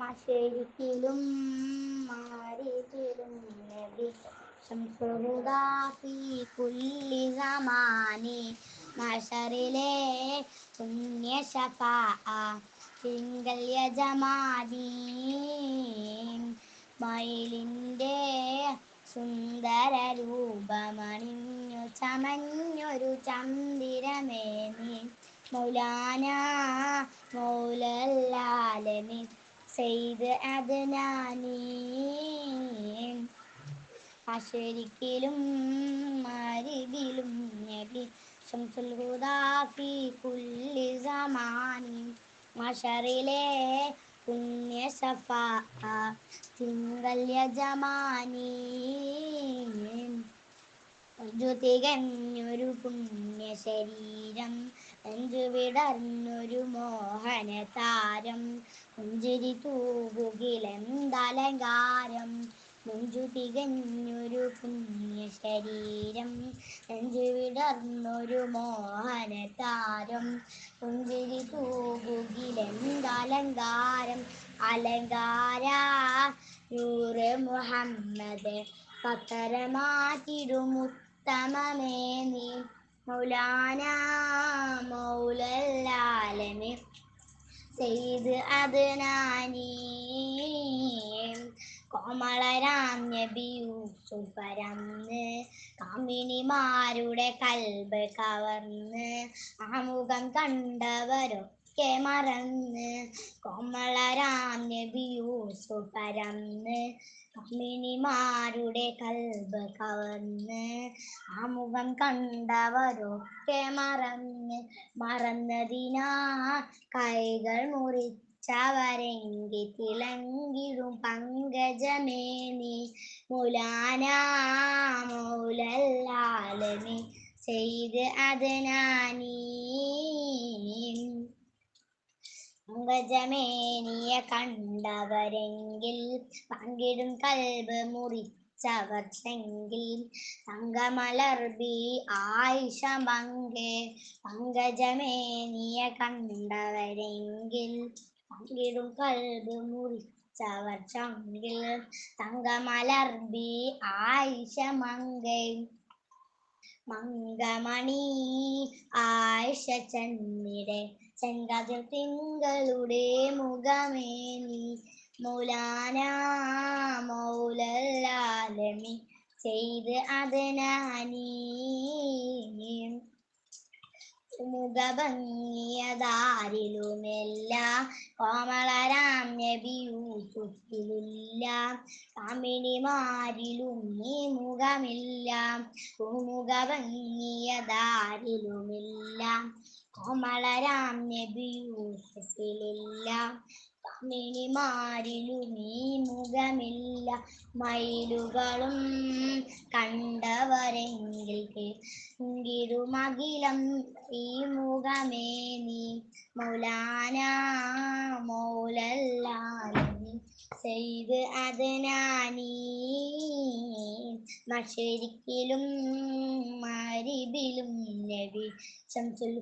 മശരിക്കിലും മാരിതിലും നബി ശംസുഹുദാ ഫീ കുല്ലി സമാനി മശറിലെ പുണ്യ ശഫാഅ തിങ്കൾ യജമാനീ മയിലിൻ്റെ സുന്ദര രൂപമണിഞ്ഞു ചമഞ്ഞൊരു ചന്ദിരമേനി മൗലാന മൗലല്ലാലമീൻ സെയ്ദ് അദ്നാനി അശരിക്കിലും മരിബിലും നബി ശംസുൽ ഹുദാ ഫീ കുല്ലി സമാനി മശറിലെ പുണ്യ ശഫാഅ തിങ്കൾ യജമാനീ തികഞ്ഞൊരു പുണ്യ ശരീരം നെഞ്ചു വിടർന്നൊരു മോഹന താരം പുഞ്ചിരി തൂകുകിലെന്തലങ്കാരം നെഞ്ചു തികഞ്ഞൊരു പുണ്യ ശരീരം നെഞ്ചു വിടർന്നൊരു മോഹന താരം പുഞ്ചിരി തൂകുകിലെന്തലങ്കാരം അലങ്കാര നൂറ് മുഹമ്മദ് പത്തരമാറ്റിടുമുത്തമമേ നീ മൗലാന മൗലല്ലാലമീൻ സെയ്ദ് അദ്നാനി കോമളരാം നബി യൂസുഫരന്ന് കാമിനിമാരുടെ കൽബ് കവർന്ന് ആമുഖം കണ്ടവരൊക്കെ മറന്ന് കോമളരാം നബി യൂസുഫരന്ന് കാമിനിമാരുടെ കൽബ് കവർന്ന് ആമുഖം കണ്ടവരൊക്കെ മറന്നതിനാ കൈകൾ മുറിച്ചവരെങ്കി തിളങ്ങിടും പങ്കജമേനി മൗലാന മൗലല്ലാലമീൻ സെയ്ദ് അദ്നാനി പങ്കജമേനിയെ കണ്ടവരെങ്കിൽ പങ്കിടും കൽബ് മുറിച്ചവർ ചെങ്കിൽ തങ്കമലർബി ആയിഷ മങ്കെ പങ്കജമേനിയെ കണ്ടവരെങ്കിൽ പങ്കിടും കൽബ് മുറിച്ചവർ ചെങ്കിൽ തങ്കമലർബി ആയിഷ മങ്കെ മംഗമണി ആയിഷ ചെന്നിടെ ചെങ്കതിർ തിങ്കളുടെ മുഖമേനി മൗലാന മൗലല്ലാലമീൻ സെയ്ദ് അദ്നാനി മുഖഭംഗിയതാരിലുമില്ല കോമളരാം നബി യൂസുഫിലില്ല കാമിനിമാരിലും ഈ മുഖമില്ല മുഖഭംഗിയതാരിലുമില്ല കോമളരാം നബി യൂസുഫിലില്ല കാമിനിമാരിലും ഈ മുഖമില്ല മയിലുകളും കണ്ടവരെങ്കിൽ കിടുമകിലം ഈ മുഖമേനി മൗലാന മൗലല്ലാലമീൻ സെയ്ദ് അദ്നാനി മശരിക്കിലും മരിബിലും നബി ശംസുൽ